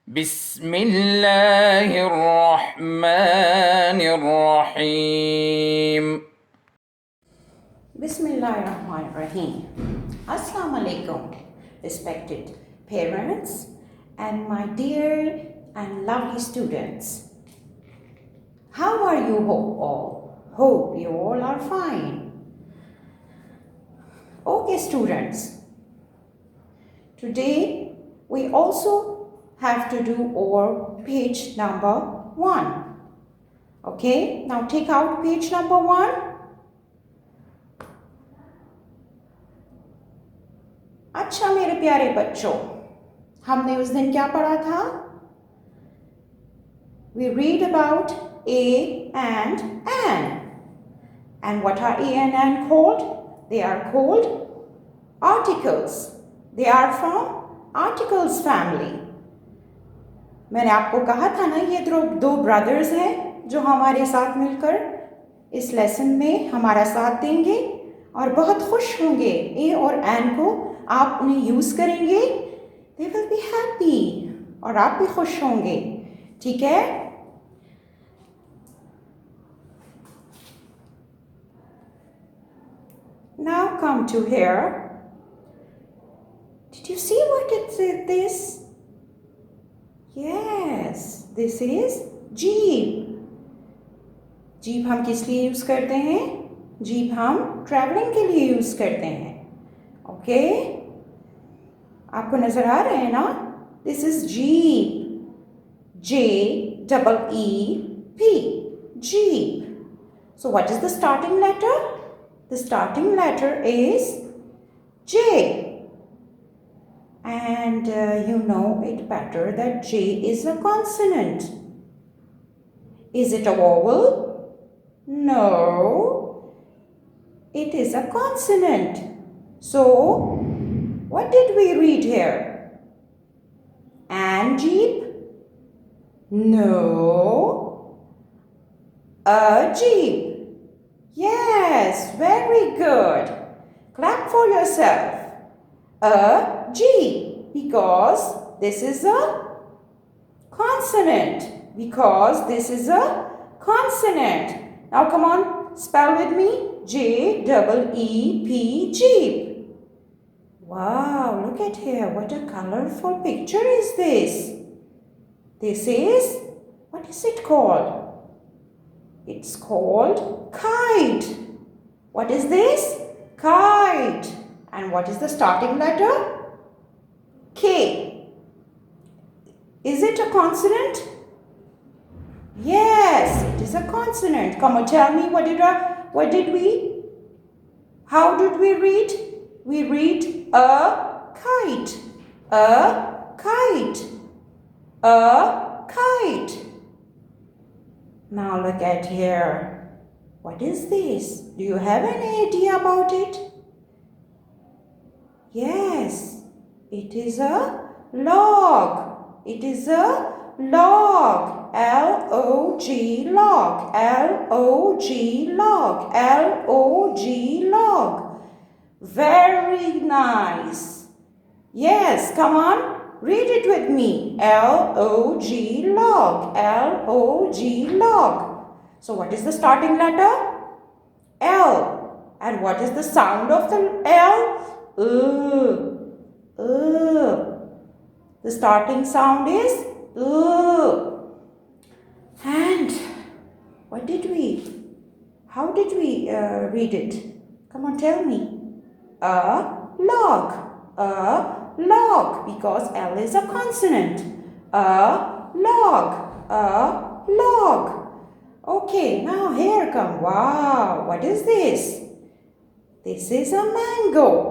بسم الله الرحمن الرحيم. Bismillahirrahmanirrahim. Assalamu alaikum, respected parents and my dear and lovely students. How are you all? Hope you all are fine. Okay, students. Today we also have to do our page number 1. Okay, now take out page number 1. अच्छा मेरे प्यारे बच्चों, हमने उस दिन क्या पढ़ा था? We read about a and an. And what are a and an called? They are called articles. They are from articles family. मैंने आपको कहा था ना, ये दो ब्रदर्स हैं जो हमारे साथ मिलकर इस लेसन में हमारा साथ देंगे और बहुत खुश होंगे। ए और एन को आप उन्हें यूज़ करेंगे, they will be happy, और आप भी खुश होंगे। ठीक है? Now come to here. Did you see what it said this? Yes, this is jeep. Jeep हम किस लिए यूज़ करते हैं? जीप हम ट्रैवलिंग के लिए यूज़ करते हैं। ओके, आपको नजर आ रहे हैं ना? This is jeep, J-E-E-P, jeep. So what is the starting letter? The starting letter is J. And you know it better that J is a consonant. Is it a vowel? No, it is a consonant. So, what did we read here? An jeep? No. A jeep? Yes, very good. Clap for yourself. A jeep, because this is a consonant. Because this is a consonant. Now come on, spell with me. J-E-E-P, jeep. Wow, look at here. What a colorful picture is this? This is, what is it called? It's called kite. What is this? Kite. And what is the starting letter? K. Is it a consonant? Yes, it is a consonant. Come on, tell me, how did we read? We read a kite, a kite, a kite. Now look at here. What is this? Do you have any idea about it? Yes, it is a log. It is a log. L-O-G, log. L-O-G, log. L-O-G, log. Very nice. Yes, come on, read it with me. L-O-G, log. L-O-G, log. So what is the starting letter? L. And what is the sound of the L? The starting sound is and how did we read it? Come on, tell me. A log, because L is a consonant. A log. Okay, now here come. Wow, what is this? This is a mango.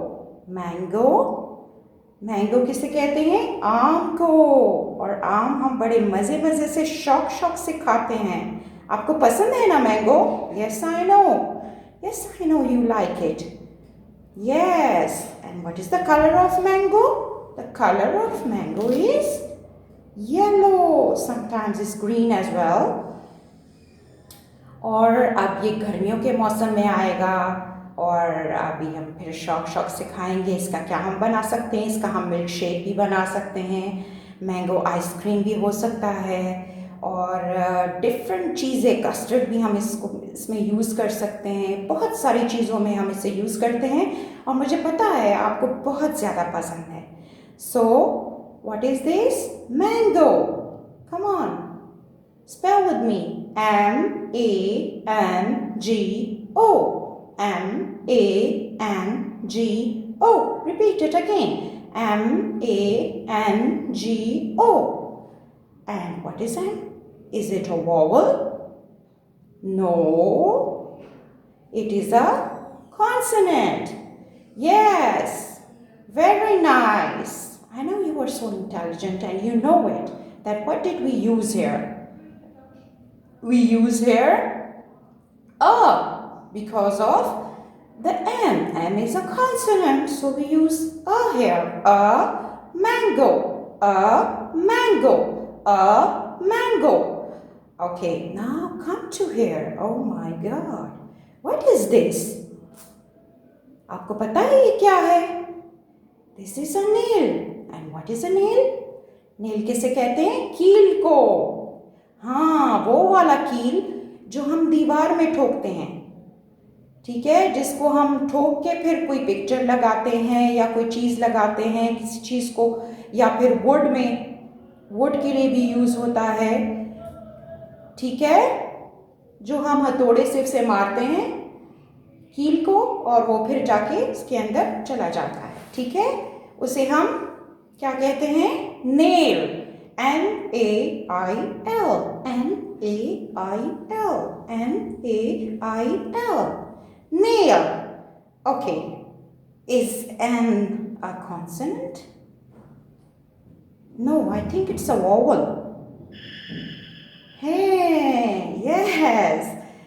Mango किसे कहते हैं? आम को। और आम हम बड़े मज़े से शौक से खाते हैं। आपको पसंद है ना mango? Yes, I know you like it. Yes, and what is the color of mango? The color of mango is yellow. Sometimes it's green as well. और अब ये गर्मियों के मौसम में आएगा और अभी हम फिर शौक से खाएंगे। इसका क्या हम बना सकते हैं? इसका हम मिल्क शेक भी बना सकते हैं। मैंगो आइसक्रीम भी हो सकता है, और डिफरेंट चीज़ें, कस्टर्ड भी हम इसमें यूज़ कर सकते हैं। बहुत सारी चीज़ों में हम इसे यूज़ करते हैं और मुझे पता है आपको बहुत ज़्यादा पसंद है। So what is this? Mango. Come on, spell with me. M-A-N-G-O. M-A-N-G-O. Repeat it again. M-A-N-G-O. And what is an? Is it a vowel? No. It is a consonant. Yes. Very nice. I know you are so intelligent and you know it. That what did we use here? We use here a because of the M. M is a consonant, so we use a here. A mango. A mango. A mango. Okay, now come to here. Oh my God. What is this? आपको पता है ये क्या है? This is a nail. And what is a nail? Nail किसे कहते हैं? कील को। हाँ, वो वाला कील जो हम दीवार में ठोकते हैं, ठीक है, जिसको हम ठोक के फिर कोई पिक्चर लगाते हैं या कोई चीज़ लगाते हैं किसी चीज़ को, या फिर वुड के लिए भी यूज़ होता है, ठीक है, जो हम हथौड़े से उसे मारते हैं कील को और वो फिर जाके उसके अंदर चला जाता है, ठीक है, उसे हम क्या कहते हैं? Nail. N-A-I-L. N-A-I-L. N-A-I-L. Nail. Okay. Is N a consonant? No, I think it's a vowel. Hey, yes.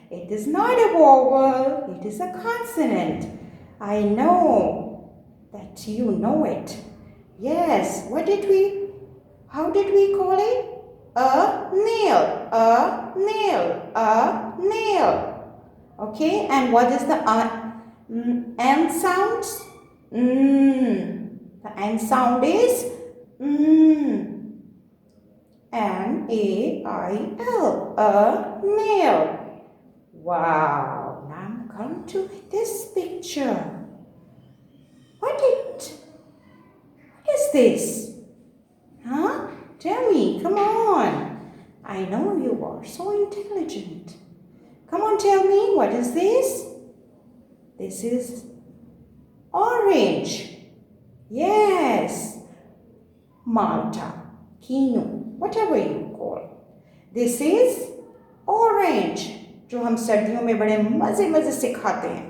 It is not a vowel. It is a consonant. I know that you know it. Yes. How did we call it? A nail. A nail. A nail. Okay. And what is the N sounds? The N sound is N-A-I-L. A nail. Wow. Now come to this picture. What is this? Huh? Tell me. Come on. I know you are so intelligent. Come on, tell me. What is this? This is orange. Yes. Malta. Quinoa. Whatever you call. This is orange. जो हम सर्दियों में बड़े मज़े से खाते हैं.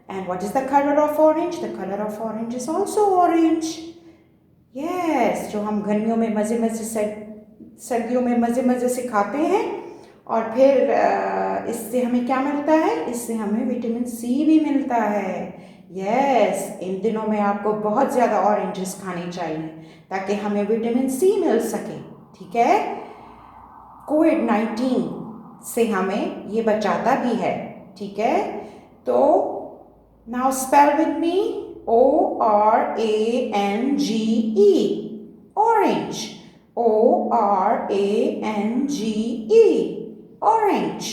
And what is the color of orange? The color of orange is also orange. Yes, जो हम गर्मियों में सर्दियों में मज़े से खाते हैं. और फिर इससे हमें क्या मिलता है? इससे हमें विटामिन सी भी मिलता है. यस, इन दिनों में आपको बहुत ज़्यादा ऑरेंजेस खाने चाहिए ताकि हमें विटामिन सी मिल सके, ठीक है. कोविड-19 से हमें ये बचाता भी है, ठीक है. तो now spell with me. O-R-A-N-G-E. Orange. O-R-A-N-G-E. Orange.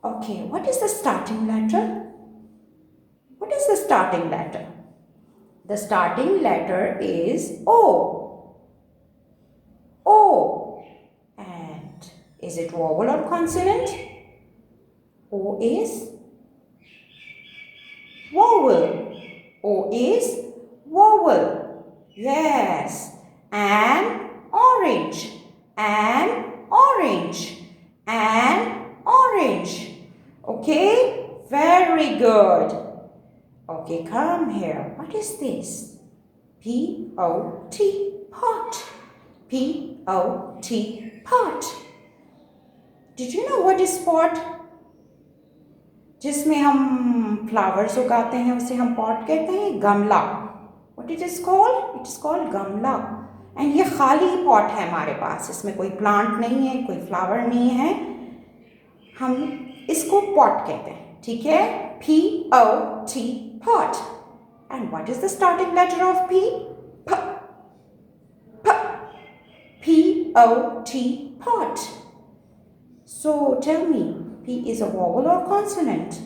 Okay, what is the starting letter? What is the starting letter? The starting letter is O. O. And is it vowel or consonant? O is vowel. O is vowel. Yes. An orange. An orange. An orange. Okay? Very good. Okay, come here. What is this? P-O-T. Pot. P-O-T. Pot. Did you know what is pot? जिसमें हम flowers उगाते हैं उसे हम pot कहते हैं. गमला. What it is called? It is called गमला. एंड ये खाली पॉट है हमारे पास, इसमें कोई प्लांट नहीं है, कोई फ्लावर नहीं है, हम इसको पॉट कहते हैं, ठीक है. P-O-T. pot. And what is the starting letter of P? P. P. pot. So tell me, P is a vowel or consonant?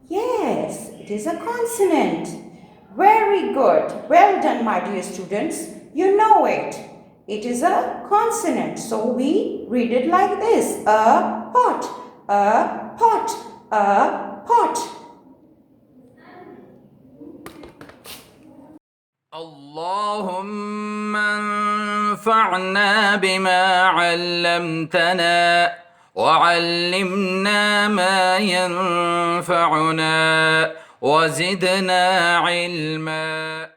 Yes, it is a consonant. Very good. Well done, my dear students. You know it. It is a consonant. So we read it like this. A pot, a pot, a pot. اللهم انفعنا بما علمتنا وعلمنا ما ينفعنا وزدنا علما